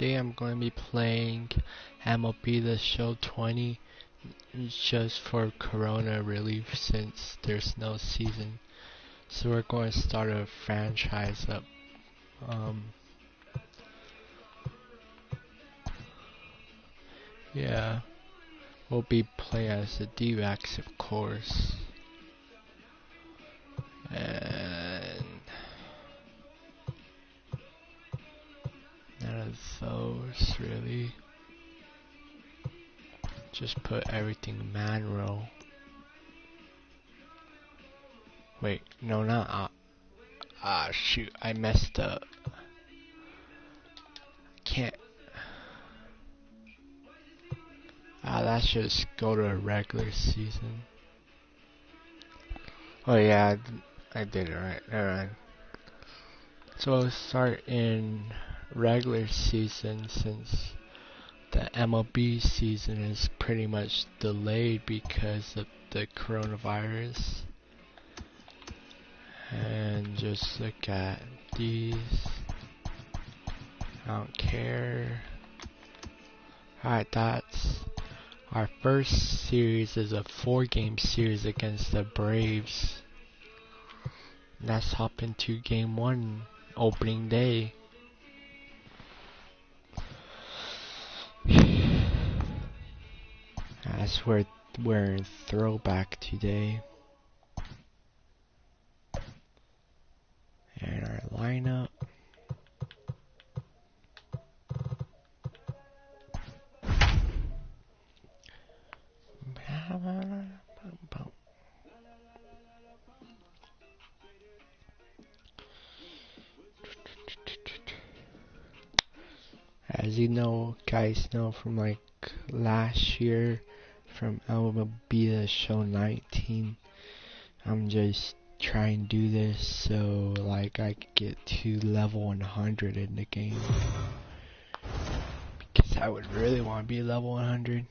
today I'm going to be playing MLB The Show 20 just for Corona relief since there's no season. So we're going to start a franchise up. Yeah, we'll be playing as the D-backs, of course. And none of those really. Just put everything manual. Wait, no, not shoot, I messed up. Can't. Let's just go to a regular season. Oh yeah, I did it right. Alright. So we'll start in regular season since the MLB season is pretty much delayed because of the coronavirus. And just look at these. I don't care. Alright, that's our first series is a 4-game series against the Braves. Let's hop into game 1, opening day. As we're wearing throwback today. And our lineup. As you know, guys know from like last year, from MLB The Show 19, I'm just trying to do this so like I could get to level 100 in the game, because I would really want to be level 100.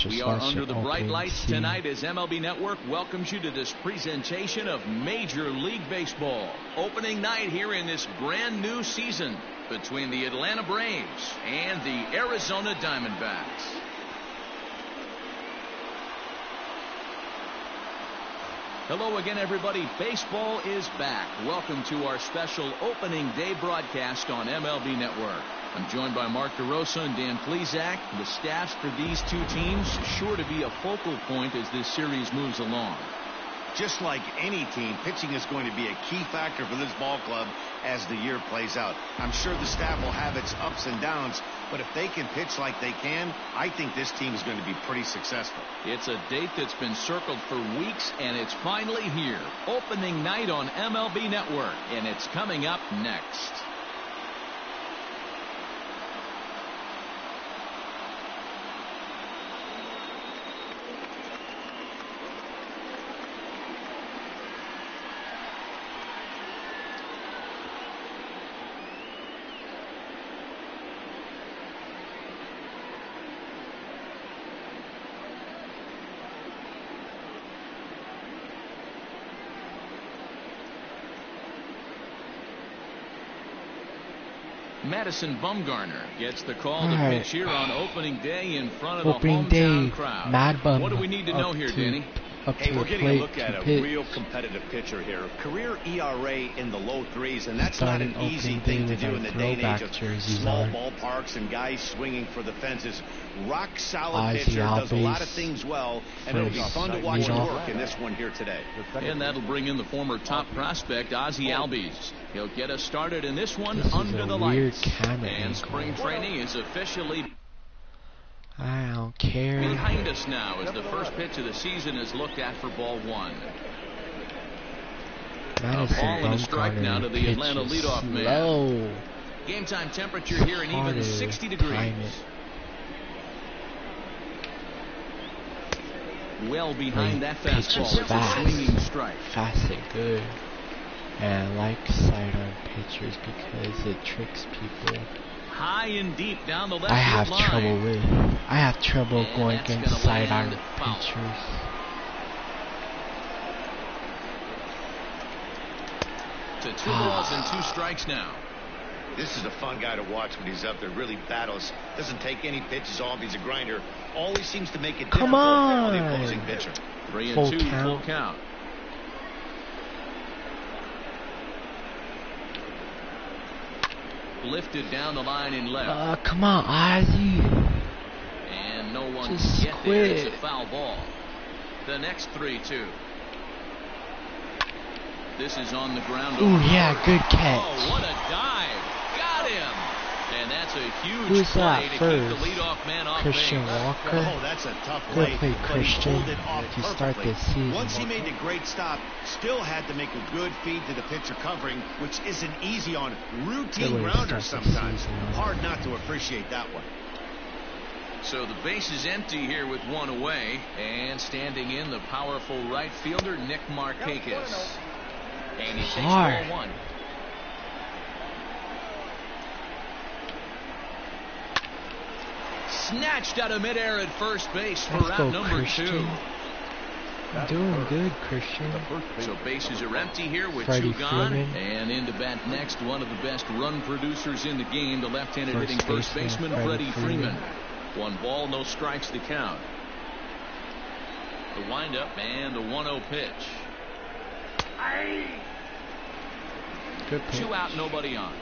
We are under the bright lights tonight as MLB Network welcomes you to this presentation of Major League Baseball. Opening night here in this brand new season between the Atlanta Braves and the Arizona Diamondbacks. Hello again, everybody. Baseball is back. Welcome to our special opening day broadcast on MLB Network. I'm joined by Mark DeRosa and Dan Plesac. The staffs for these two teams sure to be a focal point as this series moves along. Just like any team, pitching is going to be a key factor for this ball club as the year plays out. I'm sure the staff will have its ups and downs, but if they can pitch like they can, I think this team is going to be pretty successful. It's a date that's been circled for weeks, and it's finally here. Opening night on MLB Network, and it's coming up next. Madison Bumgarner gets the call to pitch here on opening day in front of the hometown crowd. Mad Bum. What do we need to know here, Danny? Hey, we're getting a look at a real competitive pitcher here. Career ERA in the low 3s, and that's not an easy thing to do in the day and age of small ballparks and guys swinging for the fences. Rock solid pitcher, does a lot of things well, and it'll be fun to watch him work in this one here today. And that'll bring in the former top prospect, Ozzie Albies. He'll get us started in this one under the lights. And spring training is officially I don't care. behind us now as the first pitch of the season is looked at for ball 1. A ball and a strike now to the Atlanta leadoff man. Game time temperature here in even 60 degrees. Well behind that fastball. It's a swinging strike. Fast and good. And I like sidearm pitchers because it tricks people. High and deep down the left I have line. trouble going against sidearm pitchers. To 2 balls and 2 strikes now. This is a fun guy to watch when he's up there. Really battles. Doesn't take any pitches off. He's a grinder. Always seems to make it difficult for the opposing pitcher. 3-2, full count. Lifted down the line in left. Come on, Ozzy. And no one Just can get quit. there. It's a foul ball. The next 3-2. This is on the ground. Ooh, yeah, good catch. Oh, what a dive. Got him. And that's a huge Who's play that to first? keep the leadoff man off Christian base. Walker. Oh, that's a tough play. Good play, but Christian. He pulled it off To start perfectly. this season. Once he made the great stop, still had to make a good feed to the pitcher covering, which isn't easy on routine Good way to grounders start the sometimes. season. Hard not to appreciate that one. So the base is empty here with one away. And standing in, the powerful right fielder, Nick Markakis. And he takes Hard. ball one. Snatched out of midair at first base for Let's out go, number Christian. 2. Doing good, Christian. So bases are empty here with Freddie 2 gone. Freeman. And in to bat next, one of the best run producers in the game, the left-handed hitting first baseman, Freddie Freeman. 1 ball, no strikes to count. The windup and the 1-0 pitch. Good pitch. 2 out, nobody on.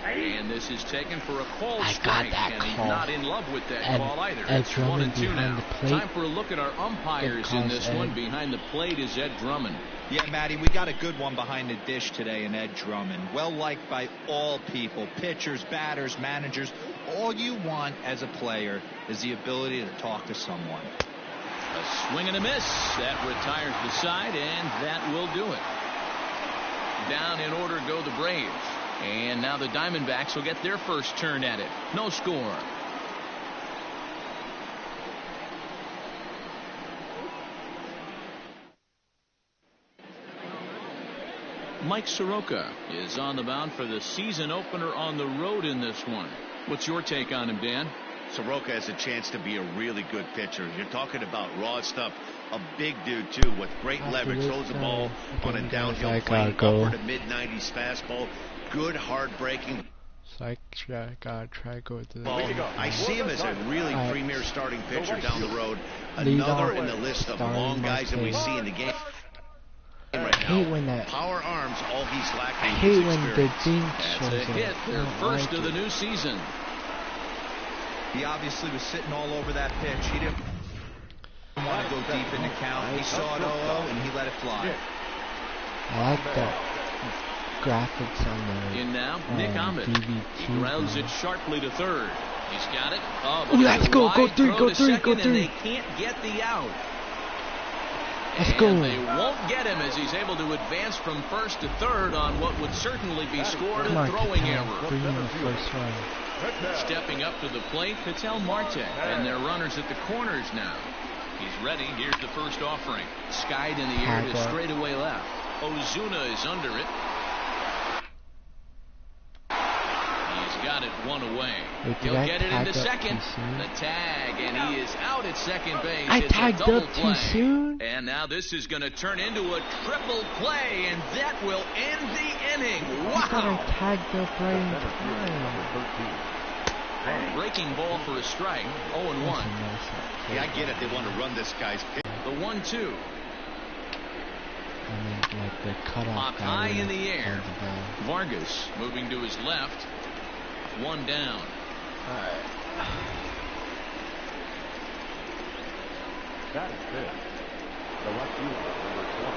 And this is taken for a call I got strike, that and he's call. not in love with that And call either. Ed It's Drummond 1-2 behind now. the plate. Time for a look at our umpires Good in calls, this Ed. one. Behind the plate is Ed Drummond. Yeah, Matty, we got a good one behind the dish today in Ed Drummond. Well liked by all people, pitchers, batters, managers. All you want as a player is the ability to talk to someone. A swing and a miss. That retires the side, and that will do it. Down in order go the Braves. And now the Diamondbacks will get their first turn at it. No score. Mike Soroka is on the mound for the season opener on the road in this one. What's your take on him, Dan? Soroka has a chance to be a really good pitcher. You're talking about raw stuff. A big dude, too, with great leverage. Throws the ball on a downhill plane. Upper to mid-90s fastball. Good, hard-breaking. So I gotta try to go to the ball. I see him as a really premier starting pitcher down the road. Another in the list of long guys that we see in the game. I hate when that power arms, all he's lacking. I hate when the thing That's shows a hit, their first like of the new season. He obviously was sitting all over that pitch. He didn't want to go deep in the count. He saw it 0-0 and he let it fly. I like the graphics on the In now, Nick Ahmed. He grounds it sharply to third. He's got it. Oh, Ooh, let's go, go three, go three, go And three. they can't get the out. Let's go. And they won't get him as he's able to advance from first to third on what would certainly be scored Come a on, throwing Patel, error. bring in the first one. Stepping up to the plate, Patel Marte, and their runners at the corners now. He's ready. Here's the first offering. Skied in the air to straightaway left. Ozuna is under it. He's got it one away. He'll get it into second. The tag, and he is out at second base. I It's tagged a double up play. too soon. And now this is going to turn into a triple play, and that will end the inning. I thought I Wow! tagged up right in time. Breaking ball for a strike. 0-1. Yeah, I get it. They want to run this guy's pitch. The 1-2. And then, like, the cutoff Up high in the air. of the ball. Vargas moving to his left. 1 down.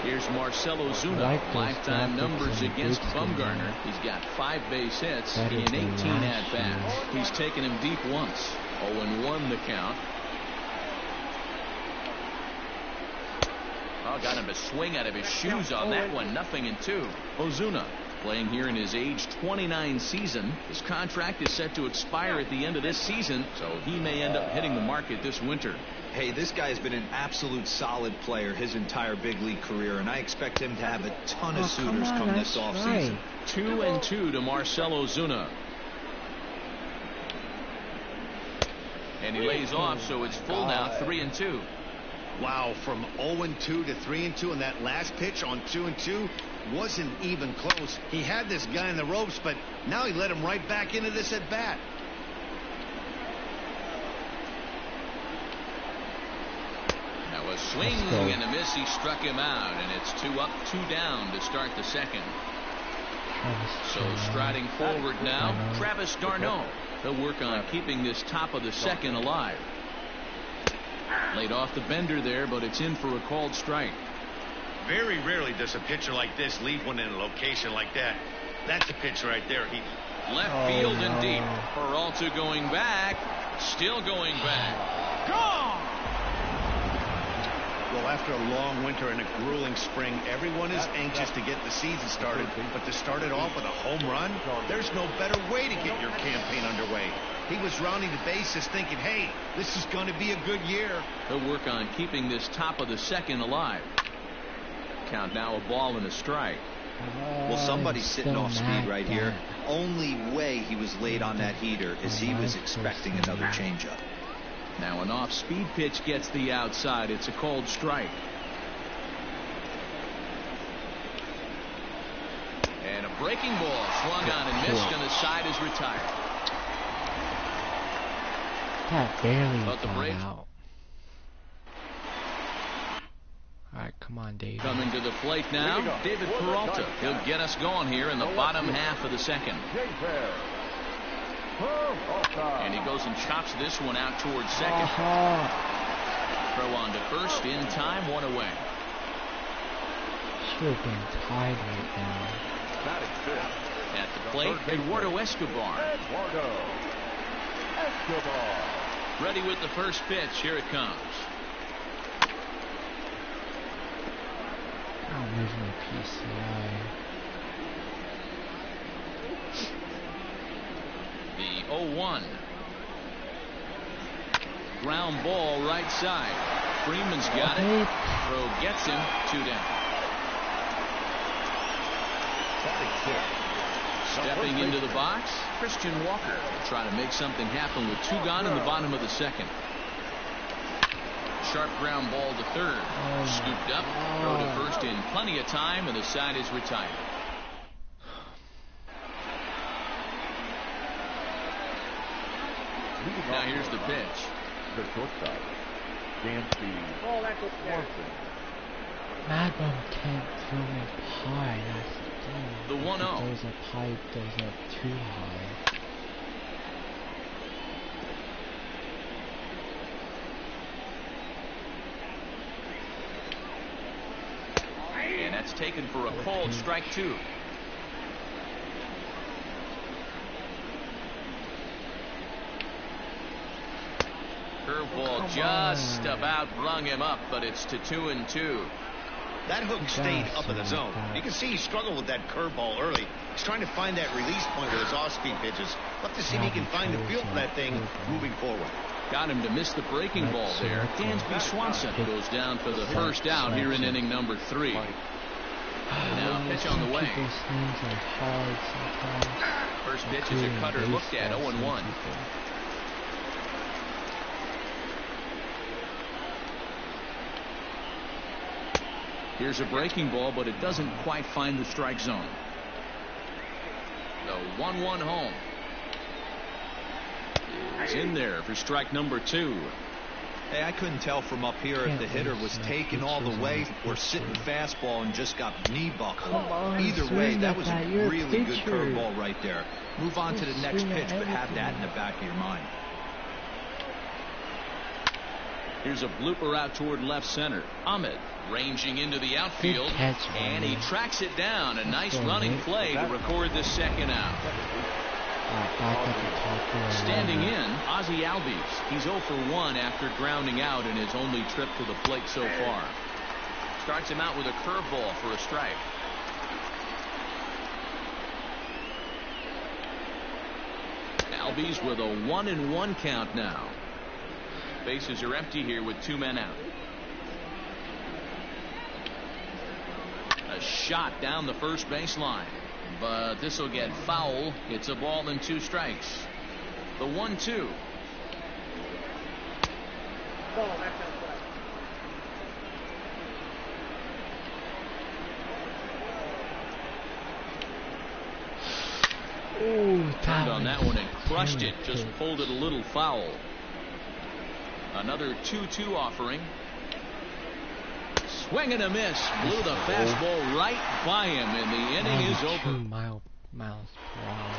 Here's Marcell Ozuna. Like Lifetime numbers graphics against and Bumgarner. He's got 5 base hits Better in 18 than last at-bats. He's taken him deep once. 0-1 the count. Oh, got him a swing out of his shoes on that one. 0-2. Ozuna playing here in his age 29 season. His contract is set to expire at the end of this season, so he may end up hitting the market this winter. Hey, this guy has been an absolute solid player his entire big league career, and I expect him to have a ton of suitors come this offseason. 2-2 to Marcell Ozuna. And he lays off, so it's full now, 3-2. Wow, from 0-2 to 3-2 in that last pitch on 2-2. wasn't even close. He had this guy in the ropes, but now he let him right back into this at bat. Now a swing and a miss. He struck him out, and it's 2 up, 2 down to start the second. So striding forward now, Travis d'Arnaud. He'll work on keeping this top of the second alive. Laid off the bender there, but it's in for a called strike. Very rarely does a pitcher like this leave one in a location like that. That's a pitch right there. He left field and deep. Peralta going back, still going back. Gone! Well, after a long winter and a grueling spring, everyone is anxious to get the season started. But to start it off with a home run, there's no better way to get your campaign underway. He was rounding the bases thinking, hey, this is going to be a good year. He'll work on keeping this top of the second alive. Count now, a ball and a strike. Well, somebody's sitting off speed right here. Only way he was late on that heater is he was expecting another changeup. Now an off-speed pitch gets the outside. It's a called strike. And a breaking ball swung on and missed, and the side is retired. That barely got out. Alright, come on, David. Coming to the plate now, David Peralta. He'll get us going here in the bottom half of the second. And he goes and chops this one out towards second. Throw on to first in time, 1 away. Should have been tied right now. At the plate, Eduardo Escobar. Ready with the first pitch. Here it comes. I'm moving a PCI. The 0-1. Ground ball right side. Freeman's got it. Throw gets him. 2 down. Stepping into the box, Christian Walker. Trying to make something happen with 2 gone in the bottom of the second. Sharp ground ball to third. Scooped up. Throw to first in plenty of time, and the side is retired. Now here's the pitch. The shortstop, Mad Bum can't throw it high. That's the thing. The 1-0. If it goes up high, it goes up too high. And that's taken for a called strike 2. Curveball just about rung him up, but it's to 2-2. That hook stayed up in the zone. You can see he struggled with that curveball early. He's trying to find that release point with his off-speed pitches. We'll have to see if he can find the feel for that thing moving forward. Got him to miss the breaking ball there. Dansby Swanson goes down for the first out here in inning number 3. Now pitch on the way. First pitch is a cutter looked at, 0-1. Here's a breaking ball, but it doesn't quite find the strike zone. The 1-1 home. It's in there for strike number 2. Hey, I couldn't tell from up here if the hitter was taken all the way or sitting fastball and just got knee buckled. Either way, that was a really good curveball right there. Move on to the next pitch, but have that in the back of your mind. Here's a blooper out toward left center. Ahmed ranging into the outfield, and he tracks it down. A nice running play to record the second out. Standing in, Ozzie Albies. He's 0 for 1 after grounding out in his only trip to the plate so far. Starts him out with a curveball for a strike. Albies with a 1-1 count now. Bases are empty here with 2 men out. A shot down the first baseline, but this will get foul. It's a ball and 2 strikes. The 1-2. Turned on that one and crushed it. Just pulled it a little foul. Another 2-2 offering. Swing and a miss. Blew the fastball right by him, and the inning is over. Miles per hour.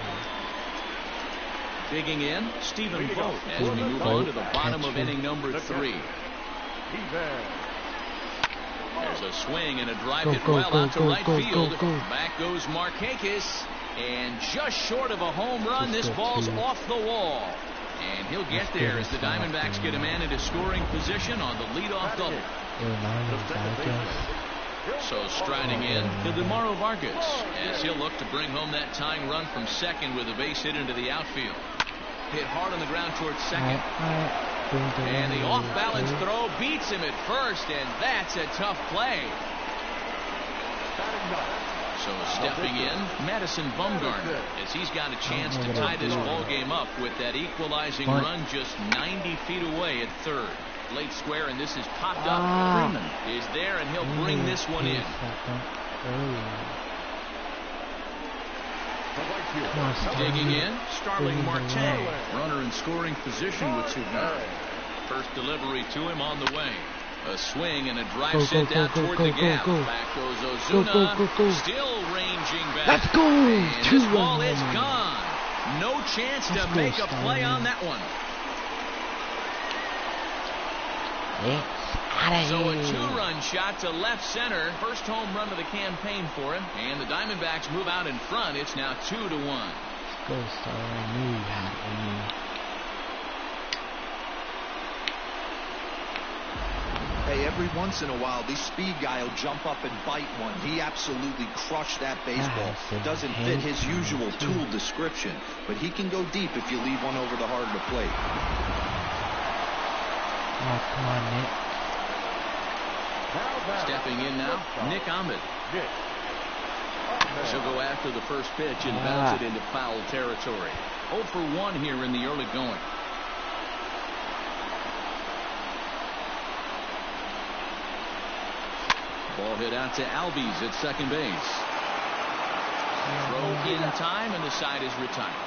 Digging in, Stephen Vogt as we move on to the bottom of inning number 3. There's a swing and a drive hit well out to right field. Back goes Markakis, and just short of a home run, this ball's off the wall. And he'll get there as the Diamondbacks get a man into scoring position on the leadoff double. So striding in to DeMauro Vargas as he'll look to bring home that tying run from second with a base hit into the outfield. Hit hard on the ground towards second. And the off-balance throw beats him at first, and that's a tough play. So stepping in, Madison Bumgarner, as he's got a chance to tie this ball game up with that equalizing run just 90 feet away at third. Late square, and this is popped up. Freeman is there, and he'll bring this one in. Digging in, Starling Marte, runner in scoring position with 2 men. First delivery to him on the way. A swing and a drive sent out toward the gap. Back goes Ozuna, still ranging back. Let's go! And this ball is gone. No chance to make a play on that one. So a 2-run shot to left center. First home run of the campaign for him. And the Diamondbacks move out in front. It's now 2-1. Go, Star. I knew you had it in you. Hey, every once in a while, this speed guy will jump up and bite one. He absolutely crushed that baseball. Doesn't fit his usual tool description, but he can go deep if you leave one over the heart of the plate. Oh, come on, Nick. Stepping in now, Nick Ahmed. She'll go after the first pitch and bounce it into foul territory. 0 for 1 here in the early going. Ball hit out to Albies at second base. Throw in time, and the side is retired.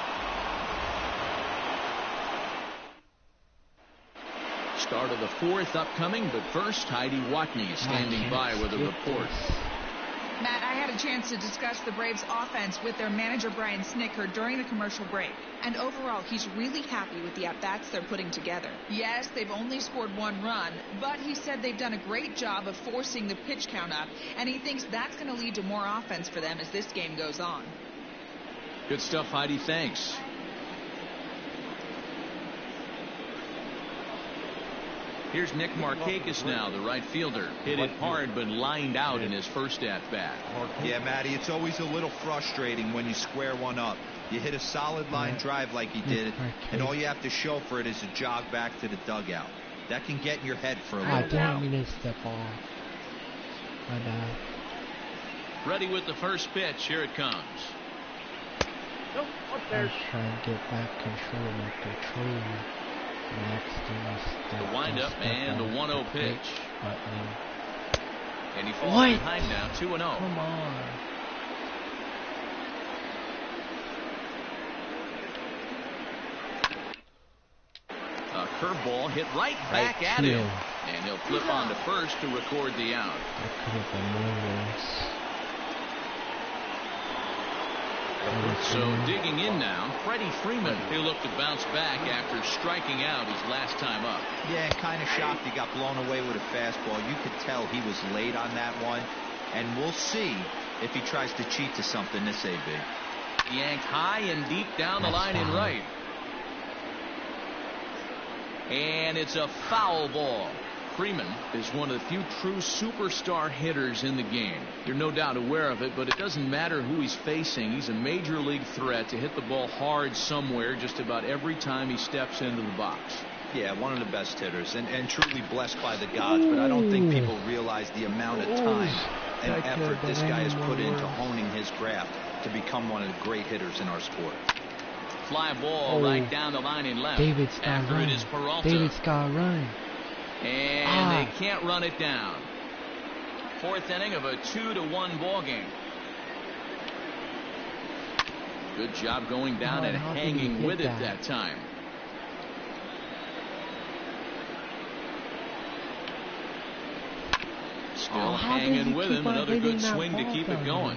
Start of the 4th upcoming, but first, Heidi Watney standing by with a report. Matt, I had a chance to discuss the Braves' offense with their manager, Brian Snitker, during the commercial break. And overall, he's really happy with the at-bats they're putting together. Yes, they've only scored 1 run, but he said they've done a great job of forcing the pitch count up, and he thinks that's going to lead to more offense for them as this game goes on. Good stuff, Heidi. Thanks. Here's Nick Markakis now, the right fielder. Hit it hard, but lined out in his first at-bat. Yeah, Matty, it's always a little frustrating when you square one up. You hit a solid line drive like he did, and all you have to show for it is a jog back to the dugout. That can get in your head for a little while. I didn't mean to step off. Ready with the first pitch. Here it comes. I was trying to get back control of my controller. The windup and the 1-0 pitch. And he falls behind now, 2-0. Come on. A curveball hit right back at him. And he'll flip on to first to record the out. That could have been more worse. So digging in now, Freddie Freeman. He'll look to bounce back after striking out his last time up. Yeah, kind of shocked he got blown away with a fastball. You could tell he was late on that one. And we'll see if he tries to cheat to something this AB. Yanked high and deep down the line in right. And it's a foul ball. Freeman is one of the few true superstar hitters in the game. You're no doubt aware of it, but it doesn't matter who he's facing. He's a major league threat to hit the ball hard somewhere just about every time he steps into the box. Yeah, one of the best hitters and truly blessed by the gods, but I don't think people realize the amount of time and effort this guy has put into honing his craft to become one of the great hitters in our sport. Fly ball right down the line in left. After it is Peralta. David's got run. And they can't run it down. 4th inning of a 2-1 ball game. Good job going down and hanging with it that time. Still hanging with him. Another good swing to keep it going.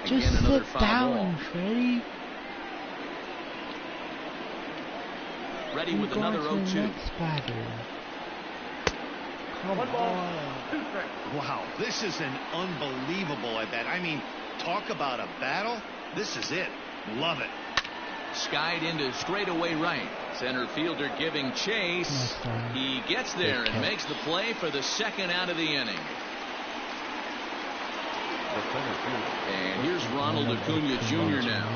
Just sit down, Freddie. Ready with another 0-2. Come on. Wow, this is an unbelievable at bat. I mean, talk about a battle. This is it. Love it. Skied into straightaway right. Center fielder giving chase. He gets there and makes the play for the second out of the inning. And here's Ronald Acuna Jr. now.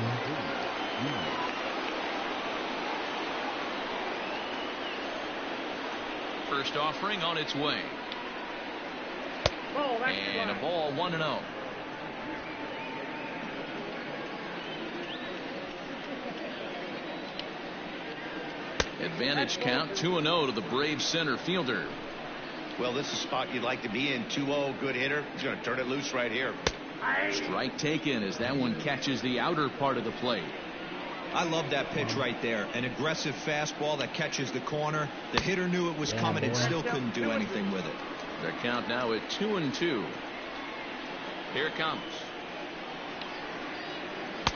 First offering on its way. And a ball 1-0. Advantage count 2-0 to the Braves center fielder. Well, this is a spot you'd like to be in. 2-0, good hitter. He's going to turn it loose right here. Strike taken as that one catches the outer part of the plate. I love that pitch right there. An aggressive fastball that catches the corner. The hitter knew it was coming and still couldn't do anything with it. Their count now at 2-2. Here it comes.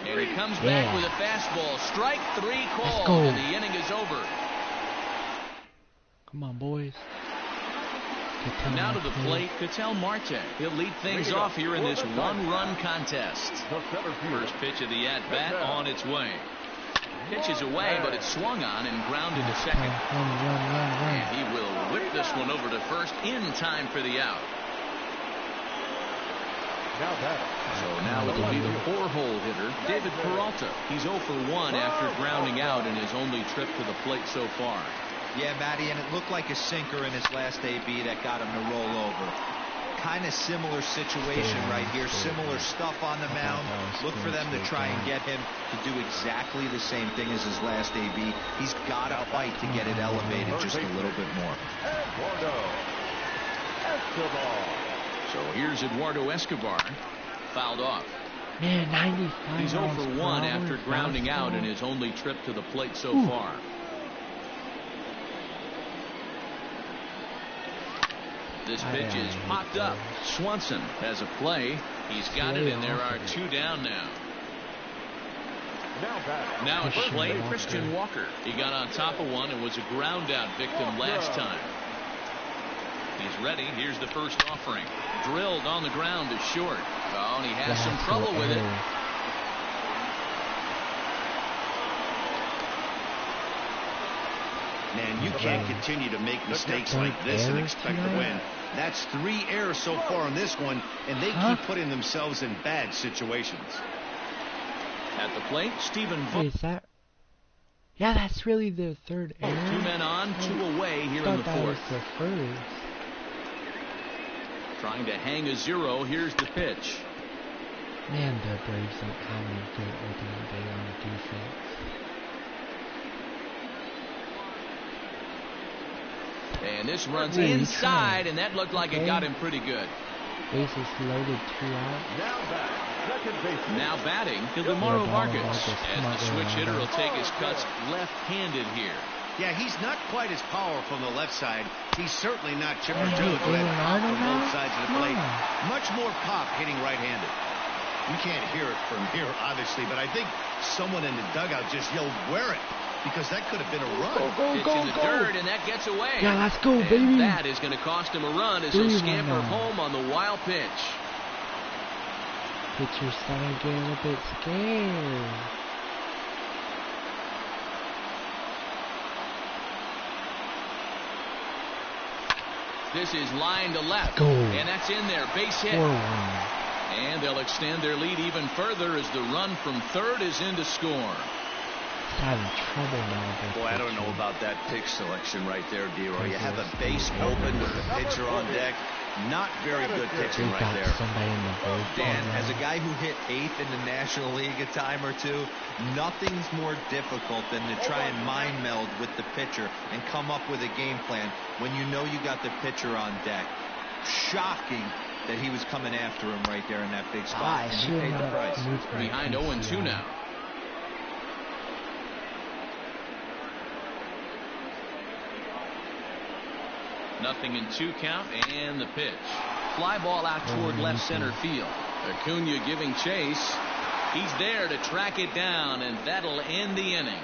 And he comes back with a fastball. Strike 3 called, and the inning is over. Come on, boys. Now to the plate, Ketel Marte. He'll lead things off here in this one-run contest. First pitch of the at-bat on its way. Pitch is away, but it's swung on and grounded to second. And he will whip this one over to first in time for the out. So now it'll be the 4-hole hitter, David Peralta. He's 0 for 1 after grounding out in his only trip to the plate so far. Yeah, Matty, and it looked like a sinker in his last AB that got him to roll over. Kind of similar situation right here. Similar stuff on the mound. Look for them to try and get him to do exactly the same thing as his last AB. He's got to fight to get it elevated just a little bit more. So here's Eduardo Escobar, fouled off. Man, 95. He's 0 for 1 after grounding out in his only trip to the plate so far. This pitch is popped up. Swanson has a play. He's got it, and there are 2 down now. Now at the plate, Christian Walker. He got on top of one and was a ground out victim last time. He's ready. Here's the first offering. Drilled on the ground to short. Oh, and he has some trouble with it. Man, you can't continue to make mistakes like this and expect to win. That's 3 errors so far on this one, and they keep putting themselves in bad situations. At the plate, Stephen Vogt. Is that? Yeah, that's really the 3rd error. 2 men on, 2 away here in the 4th. That was the first. Trying to hang a 0. Here's the pitch. Man, the Braves don't have any good opening day on defense. And this runs inside, and that looked like it got him pretty good. Bases loaded, 2 out. Now batting, Guillermo Vargas. As the switch hitter will take his cuts left-handed here. Yeah, he's not quite as powerful on the left side. He's certainly not Chipper Taylor with that pop on both sides of the plate. Much more pop hitting right-handed. We can't hear it from here, obviously, but I think someone in the dugout just yelled, "Wear it," because that could have been a run. Pitch in the dirt, and that gets away. Yeah, let's go, baby. And that is going to cost him a run as he'll scamper home on the wild pitch. Pitcher's starting to get a little bit scared. This is line to left. Go. And that's in there. Base hit. 4-1. And they'll extend their lead even further as the run from third is in to score. Having trouble now. Boy, I don't know about that pitch selection right there, D-Roy. You have a base open with the pitcher on deck. Not very good pitching right there. Dan, as a guy who hit 8th in the National League a time or two, nothing's more difficult than to try and mind meld with the pitcher and come up with a game plan when you know you got the pitcher on deck. Shocking that he was coming after him right there in that big spot. And he paid the price. Behind 0-2 now. Nothing in 2 count, and the pitch. Fly ball out toward left center field. Acuna giving chase. He's there to track it down, and that'll end the inning.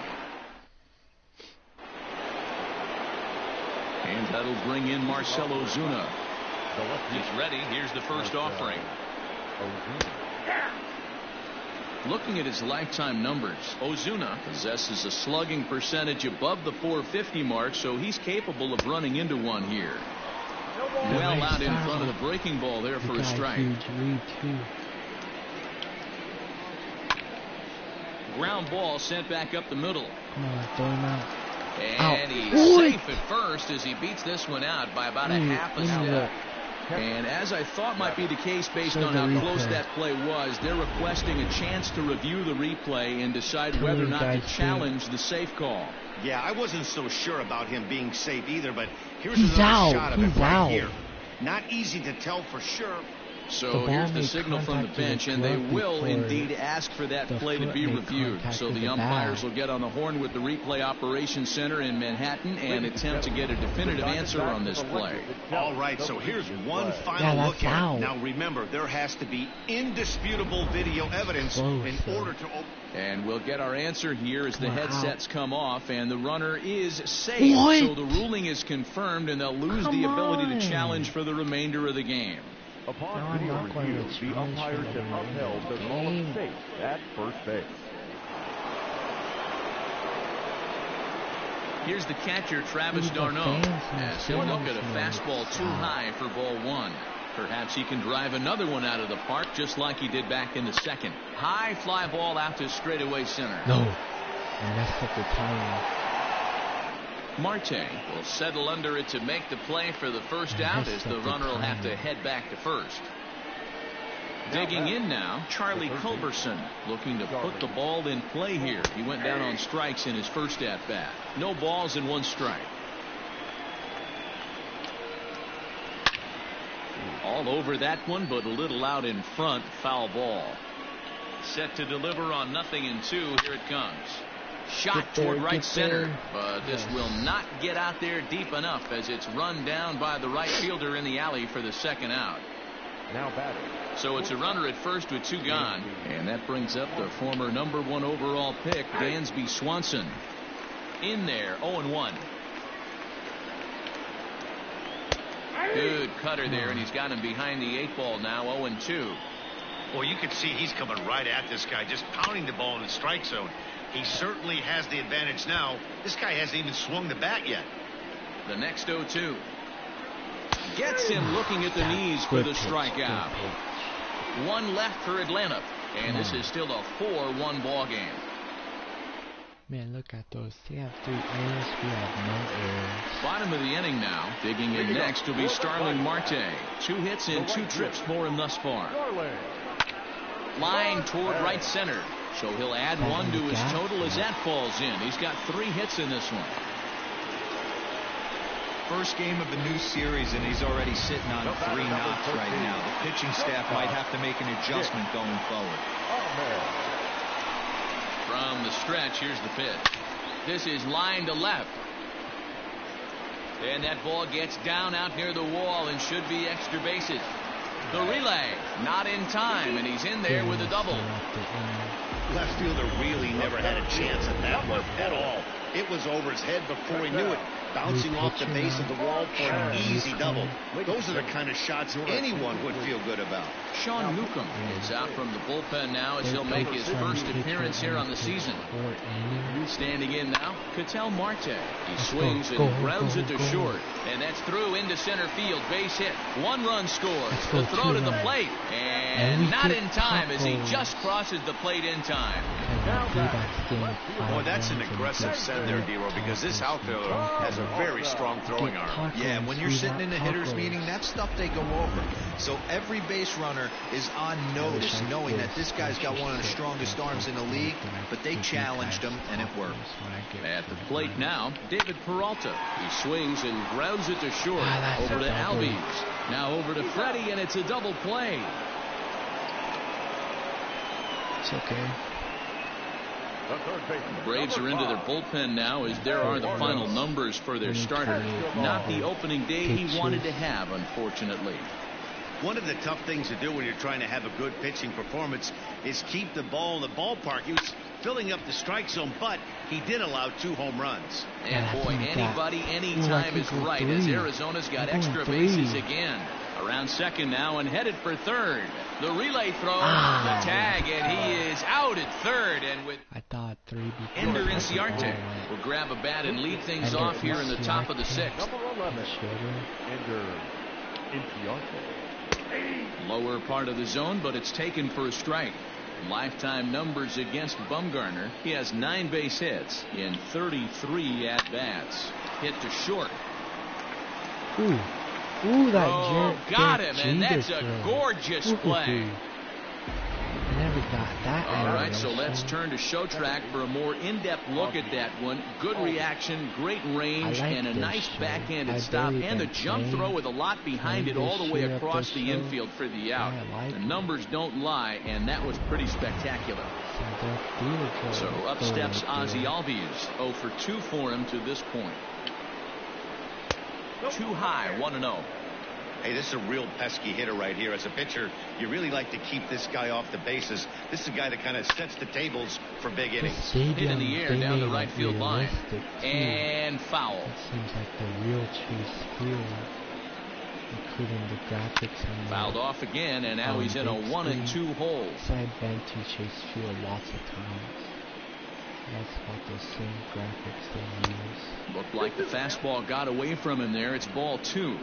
And that'll bring in Marcell Ozuna. He's ready. Here's the first offering. Looking at his lifetime numbers, Ozuna possesses a slugging percentage above the .450 mark, so he's capable of running into one here. Well out in front of the breaking ball there for a strike. Ground ball sent back up the middle. Come on, throw him out. And he's safe at first as he beats this one out by about a half a step. And as I thought might be the case based on how close that play was, they're requesting a chance to review the replay and decide whether or not to challenge the safe call. Yeah, I wasn't so sure about him being safe either, but here's another shot of it right here. Not easy to tell for sure. So here's the signal from the bench, and they will indeed ask for that play to be reviewed. So the umpires will get on the horn with the replay operations center in Manhattan and attempt to get a definitive answer on this play. All right, so here's one final look at it. Now remember, there has to be indisputable video evidence in order to open. And we'll get our answer here as the headsets come off, and the runner is safe. So the ruling is confirmed, and they'll lose the ability to challenge for the remainder of the game. Upon video review, the umpires have upheld the call of safe at first base. Here's the catcher, Travis d'Arnaud, as he'll look at a fastball too high for ball 1. Perhaps he can drive another one out of the park just like he did back in the second. High fly ball out to straightaway center. No. And that's the timing. Marte will settle under it to make the play for the first out as the runner will have to head back to first. Digging in now, Charlie Culberson looking to put the ball in play here. He went down on strikes in his first at-bat. No balls and 1 strike. All over that one, but a little out in front. Foul ball. Set to deliver on 0-2. Here it comes. Shot toward right center, but this will not get out there deep enough as it's run down by the right fielder in the alley for the second out. Now batting. So it's a runner at first with 2 gone, and that brings up the former #1 overall pick, Dansby Swanson. In there, 0-1. Good cutter there, and he's got him behind the 8 ball now, 0-2. Well, you can see he's coming right at this guy, just pounding the ball in the strike zone. He certainly has the advantage now. This guy hasn't even swung the bat yet. The next 0-2. Gets him looking at the knees for the strikeout. 1 left for Atlanta, and this is still a 4-1 ball game. Man, look at those. They have 3 errors. We have no errors. Bottom of the inning now. Digging in next will be Starling Marte. 2 hits and 2 trips for him thus far. Line toward right center. So he'll add 1 to his total as that falls in. He's got 3 hits in this one. First game of the new series, and he's already sitting on 3 knocks right now. The pitching staff might have to make an adjustment going forward. From the stretch, here's the pitch. This is line to left. And that ball gets down out near the wall and should be extra bases. The relay, not in time, and he's in there with a double. Left fielder really never had a chance at that one at all. It was over his head before he knew it, bouncing off the base of the wall for an easy double. Those are the kind of shots anyone would feel good about. Sean Newcomb is out from the bullpen now as he'll make his first appearance here on the season. Standing in now, Ketel Marte. He swings and grounds it to short, and that's through into center field. Base hit. 1 run scored. The throw to the plate, and not in time as he just crosses the plate in time. Boy, that's an aggressive send there, D-Row, because this outfielder has a very strong throwing arm. Yeah, and when you're sitting in a hitter's meeting, that's stuff they go over. So every base runner is on notice, knowing that this guy's got one of the strongest arms in the league, but they challenged him, and it worked. At the plate now, David Peralta. He swings and grounds it to short. Over to Albies. Now over to Freddie, and it's a double play. It's okay. The Braves are into their bullpen now, as there are the final numbers for their starter. Not the opening day he wanted to have, unfortunately. One of the tough things to do when you're trying to have a good pitching performance is keep the ball in the ballpark. He was filling up the strike zone, but he did allow 2 home runs. And boy, anybody, anytime is right, as Arizona's got extra bases again. Around second now and headed for third. The relay throw, the tag, and he is out at third. And with I thought 3 before. Ender Inciarte will grab a bat and lead things off here in the top of the 6th. Number 11, Ender Inciarte. Lower part of the zone, but it's taken for a strike. Lifetime numbers against Bumgarner. He has 9 base hits in 33 at-bats. Hit to short. Ooh, that got him, and that's a gorgeous play. I never got that. All right, so let's turn to show track for a more in-depth look at that one. Good reaction, great range, and a nice backhanded stop, and a jump throw with a lot behind it all the way across the infield for the out. The numbers don't lie, and that was pretty spectacular. So up steps Ozzie Albies. 0 for 2 for him to this point. Too high, 1-0. Hey, this is a real pesky hitter right here. As a pitcher, you really like to keep this guy off the bases. This is a guy that kind of sets the tables for big innings. Hit in the air down the right field line. And foul. It seems like the real Chase Field, including the graphics. And fouled off again, and now he's in a 1-2 hole. I've been to Chase Field lots of times. That's about the same graphics they use. Looked like the fastball got away from him there. It's ball 2.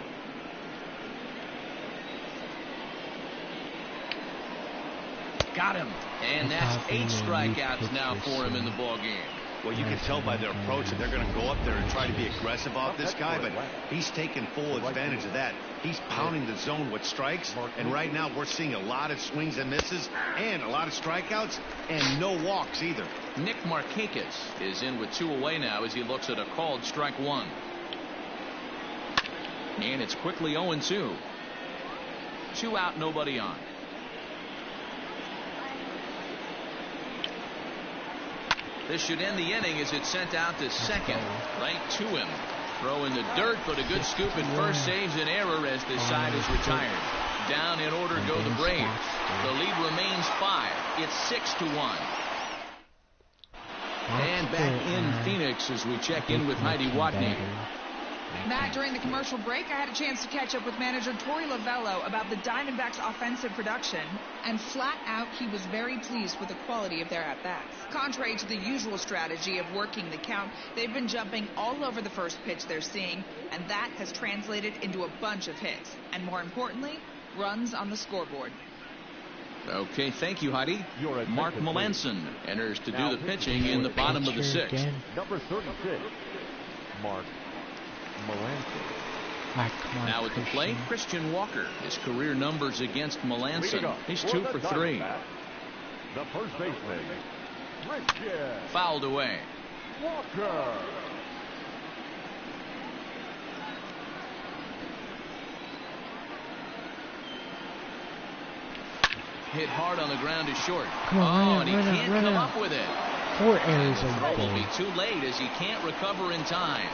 Got him. And that's 8 strikeouts now for him in the ball game. Well, you can tell by their approach that they're going to go up there and try to be aggressive off this guy, but he's taking full advantage of that. He's pounding the zone with strikes, and right now we're seeing a lot of swings and misses and a lot of strikeouts and no walks either. Nick Markakis is in with 2 away now as he looks at a called strike 1. And it's quickly 0-2. 2 out, nobody on. This should end the inning as it's sent out to second. Right to him. Throw in the dirt, but a good scoop at first saves an error as this side is retired. Down in order go the Braves. The lead remains 5. It's 6-1. And back in Phoenix as we check in with Heidi Watney. Matt, during the commercial break, I had a chance to catch up with manager Torey Lovello about the Diamondbacks' offensive production, and flat out, he was very pleased with the quality of their at-bats. Contrary to the usual strategy of working the count, they've been jumping all over the first pitch they're seeing, and that has translated into a bunch of hits, and more importantly, runs on the scoreboard. Okay, thank you, Heidi. Mark Melanson enters to do the pitching in the bottom of the 6th. Number 36, Mark Melanson. Now at the plate, Christian Walker. His career numbers against Melanson. He's 2 for 3. The first baseman, Christian. Fouled away. Walker. Hit hard on the ground to short. And he can't come up with it. 4 errors It will be too late as he can't recover in time.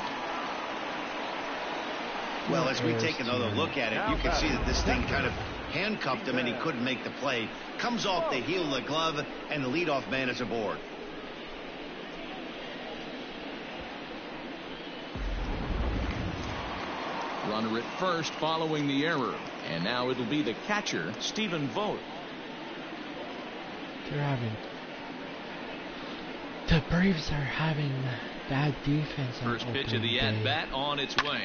Well, as we take another look at it, you can see that this thing kind of handcuffed him and he couldn't make the play. Comes off the heel of the glove, and the leadoff man is aboard. Runner at first following the error. And now it'll be the catcher, Stephen Vogt. The Braves are having bad defense. First pitch of the at-bat on its way.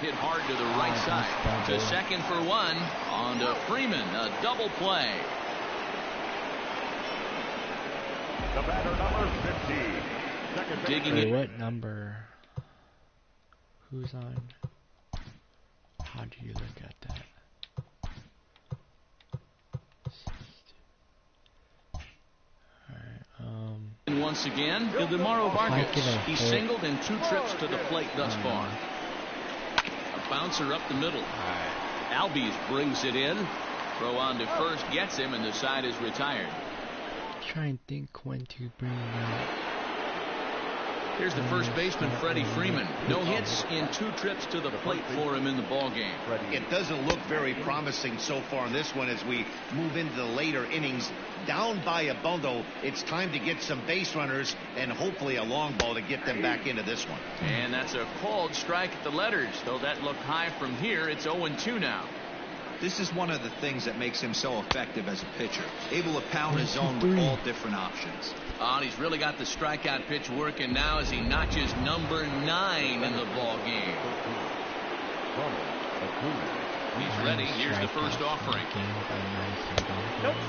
Hit hard to the right side. To second for 1. On to Freeman. A double play. The batter, number 15. Digging Wait, it. what number? Who's on? How do you look at that? And once again, Ildemaro Vargas. He's singled in 2 trips to the plate thus far. A bouncer up the middle. Albies brings it in. Throw on to first, gets him, and the side is retired. Try and think when to bring that. Here's the first baseman, Freddie Freeman. No hits in 2 trips to the plate for him in the ball game. It doesn't look very promising so far in this one as we move into the later innings. Down by a bundle, it's time to get some base runners and hopefully a long ball to get them back into this one. And that's a called strike at the letters. Though that looked high from here, it's 0-2 now. This is one of the things that makes him so effective as a pitcher. Able to pound his zone with all different options. Oh, and he's really got the strikeout pitch working now as he notches number 9 in the ball game. He's ready. Here's the first offering.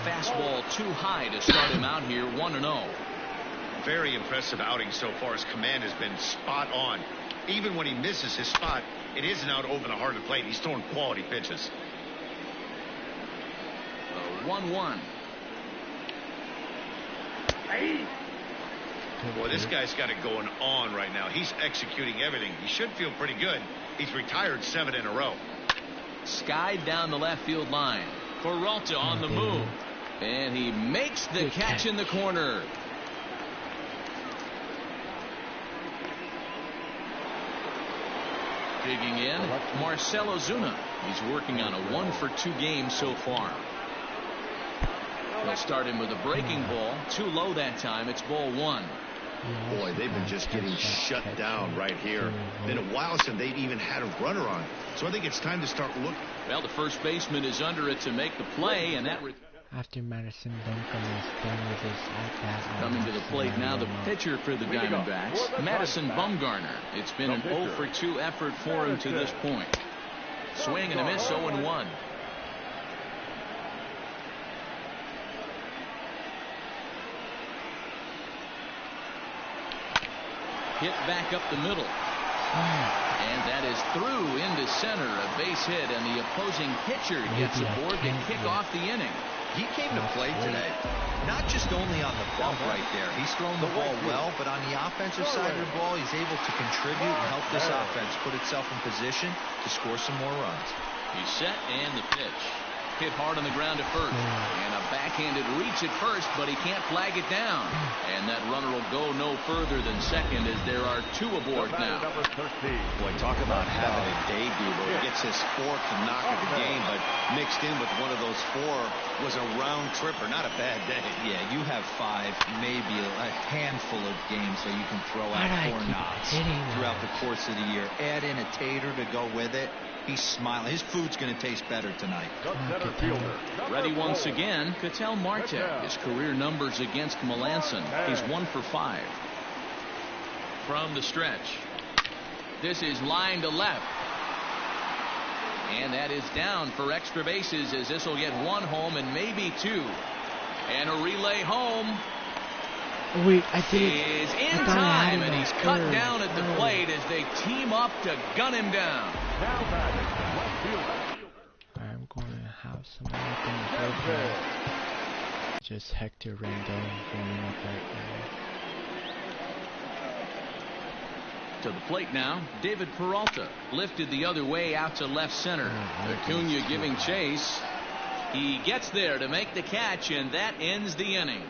Fastball too high to start him out here, 1-0. Very impressive outing so far. His command has been spot on. Even when he misses his spot, it isn't out over the heart of the plate. He's throwing quality pitches. 1-1. Boy, this guy's got it going on right now. He's executing everything. He should feel pretty good. He's retired 7 in a row. Skied down the left field line. Peralta on the move. And he makes the catch in the corner. Digging in, Marcell Ozuna. He's working on a 1-for-2 game so far. They'll start him with a breaking ball. Too low that time. It's ball 1. Boy, they've been just getting shut down right here. Been a while since they've even had a runner on. So I think it's time to start looking. Well, the first baseman is under it to make the play, and that after Madison Bumgarner is done with his at-bat. Coming to the plate now, the pitcher for the Diamondbacks, Madison Bumgarner. It's been an 0-for-2 effort for him to this point. Swing and a miss, 0-1. Hit back up the middle. And that is through into center, a base hit, and the opposing pitcher gets aboard to kick off the inning. He came to play today, not just only on the bump right there. He's thrown the ball well, but on the offensive side of the ball, he's able to contribute and help this offense put itself in position to score some more runs. He's set, and the pitch. Hit hard on the ground to first. And a backhanded reach at first, but he can't flag it down. And that runner will go no further than second as there are 2 aboard now. Boy, talk about having a debut where he gets his 4th knock of the game, but mixed in with one of those 4 was a round tripper. Not a bad day. Yeah, you have 5, maybe a handful of games that you can throw out 4 knocks throughout the course of the year. Add in a tater to go with it. He's smiling. His food's going to taste better tonight. Ready once again, Ketel Marte. His career numbers against Melanson. He's 1 for 5. From the stretch. This is line to left. And that is down for extra bases as this will get 1 home and maybe 2. And a relay home. Wait, I did it. Is in time, and he's cut down at the plate as they team up to gun him down. I'm going to have some open. Just Hector Rendon going up right now. To the plate now, David Peralta lifted the other way out to left center. Acuna giving chase. He gets there to make the catch, and that ends the inning.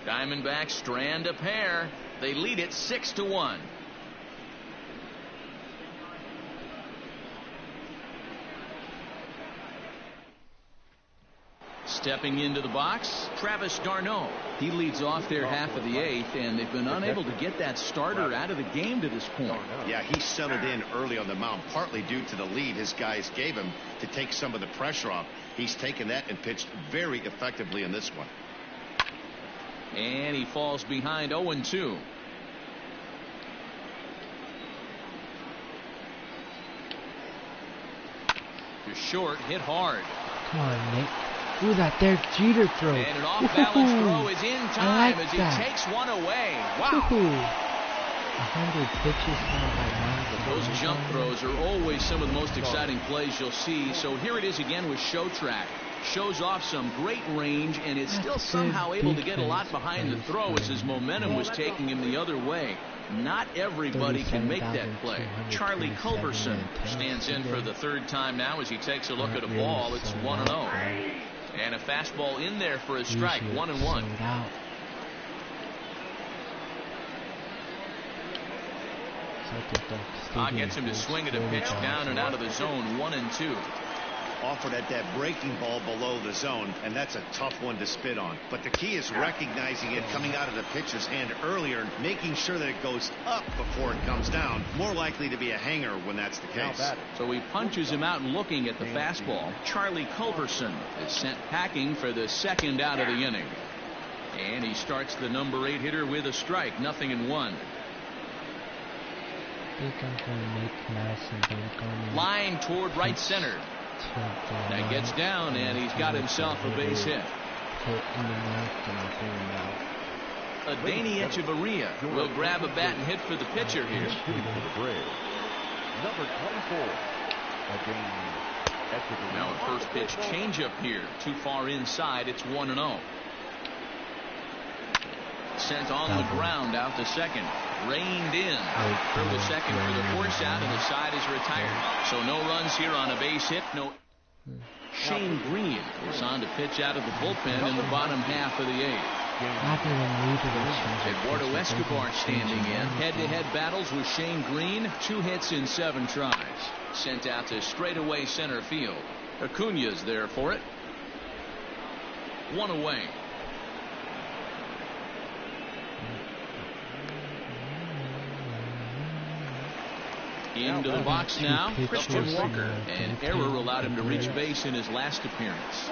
Diamondbacks strand a pair. They lead it 6-1. Stepping into the box, Travis d'Arnaud. He leads off their half of the 8th, and they've been unable to get that starter out of the game to this point. Yeah, he settled in early on the mound, partly due to the lead his guys gave him to take some of the pressure off. He's taken that and pitched very effectively in this one. And he falls behind 0-2. To short, hit hard. Come on, Nick. Ooh, that Derek Jeter throw. And an off-balance throw is in time like as he that. takes one away. Wow. 100 pitches by Those jump throws are always some of the most exciting plays you'll see. So here it is again with Show Track. Shows off some great range and is still somehow able to get a lot behind the throw as his momentum was taking him the other way. Not everybody can make that play. Charlie Culberson stands in for the third time now as he takes a look at a ball. It's 1-0. And a fastball in there for a strike. 1-1. Gets him to swing at a pitch down and out of the zone. 1-2. Offered at that breaking ball below the zone, and that's a tough one to spit on. But the key is recognizing it coming out of the pitcher's hand earlier and making sure that it goes up before it comes down. More likely to be a hanger when that's the case. So he punches him out and looking at the fastball. Charlie Culberson is sent packing for the second out of the inning. And he starts the number 8 hitter with a strike. 0-1. Line toward right center. That gets down, and he's got himself a base hit. Danny Echeverria will grab a bat and hit for the pitcher here. Number 24. Now a first pitch changeup here. Too far inside. It's 1-0. Sent on the ground out to second. Reined in. Through the second for the force out, and the side is retired. So no runs here on a base hit. No. Shane Green is on to pitch out of the bullpen in the bottom half of the 8th. Eduardo Escobar standing in. Head-to-head battles with Shane Green. 2 hits in 7 tries. Sent out to straightaway center field. Acuna's there for it. 1 away. Into the box now, Christian Walker. An error allowed him to reach base in his last appearance.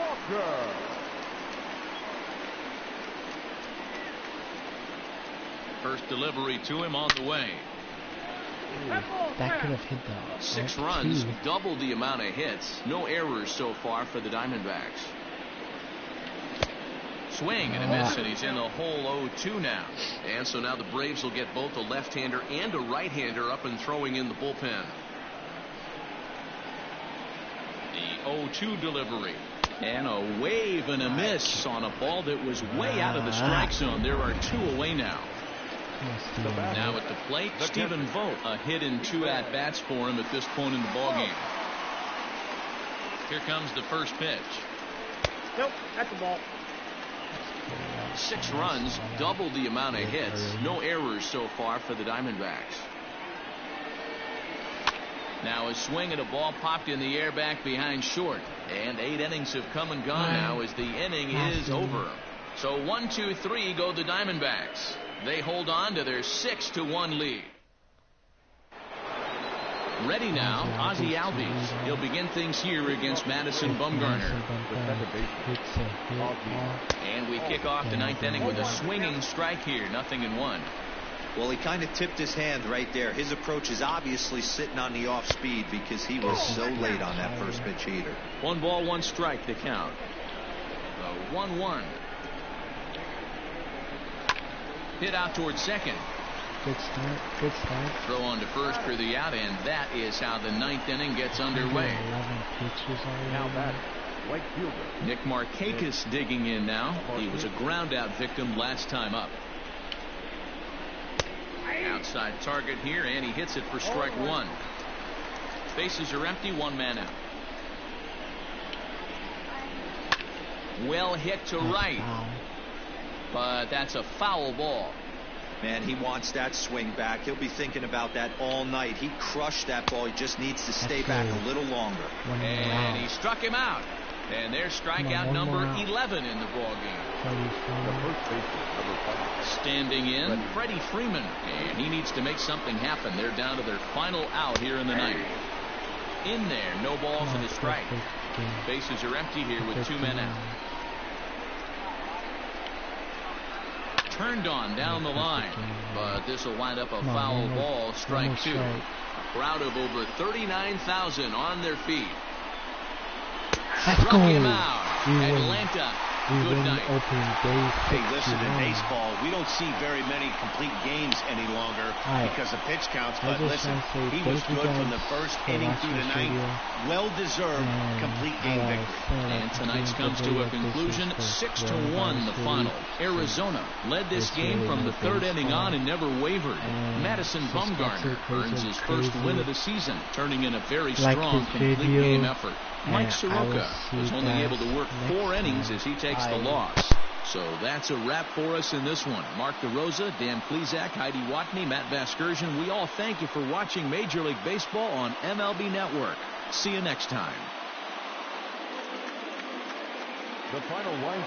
First delivery to him on the way. That could have hit the 6 runs, double the amount of hits. No errors so far for the Diamondbacks. Swing and a miss, and he's in the hole 0-2 now. And so now the Braves will get both a left-hander and a right-hander up and throwing in the bullpen. The 0-2 delivery. And a wave and a miss on a ball that was way out of the strike zone. There are 2 away now. Now at the plate, Stephen Vogt. A hit in 2 at-bats for him at this point in the ballgame. Here comes the first pitch. Nope, that's the ball. 6 runs, double the amount of hits. No errors so far for the Diamondbacks. Now a swing and a ball popped in the air back behind short. And 8 innings have come and gone now as the inning is over. So 1, 2, 3 go the Diamondbacks. They hold on to their 6-1 lead. Ready now, Ozzie Albies. He'll begin things here against Madison Bumgarner. And we kick off the 9th inning with a swinging strike here. 0-1. Well, he kind of tipped his hand right there. His approach is obviously sitting on the off speed because he was so late on that first pitch heater. 1 ball, 1 strike to count. The 1-1. Hit out towards second. Good start. Good start. Throw on to first for the out, and that is how the 9th inning gets underway. 11 pitches already. Now back, right fielder. Nick Markakis digging in now. He was a ground out victim last time up. Outside target here, and he hits it for strike 1. Bases are empty, 1 man out. Well hit to right. But that's a foul ball. Man, he wants that swing back. He'll be thinking about that all night. He crushed that ball. He just needs to stay back a little longer. And he struck him out. And there's strikeout number 11 in the ballgame. Standing in, Freddie Freeman. And he needs to make something happen. They're down to their final out here in the 9th. In there, no balls and a strike. Bases are empty here with 2 men out. Turned on down the line, but this will wind up a foul ball. Strike 2. A crowd of over 39,000 on their feet. Struck him out. Atlanta. Good night. Opening day. Hey, listen, in baseball, we don't see very many complete games any longer because of pitch counts. But listen, he was good from the first inning through the ninth. Well-deserved complete game victory. And tonight's comes to a conclusion, 6-1 the final. Arizona led this game from the third inning on and never wavered. Madison Bumgarner earns his first win of the season, turning in a very strong complete game effort. Mike Soroka was only able to work 4 innings as he takes the loss. So that's a wrap for us in this one. Mark DeRosa, Dan Klezak, Heidi Watney, Matt Vasgersian, we all thank you for watching Major League Baseball on MLB Network. See you next time. The final line.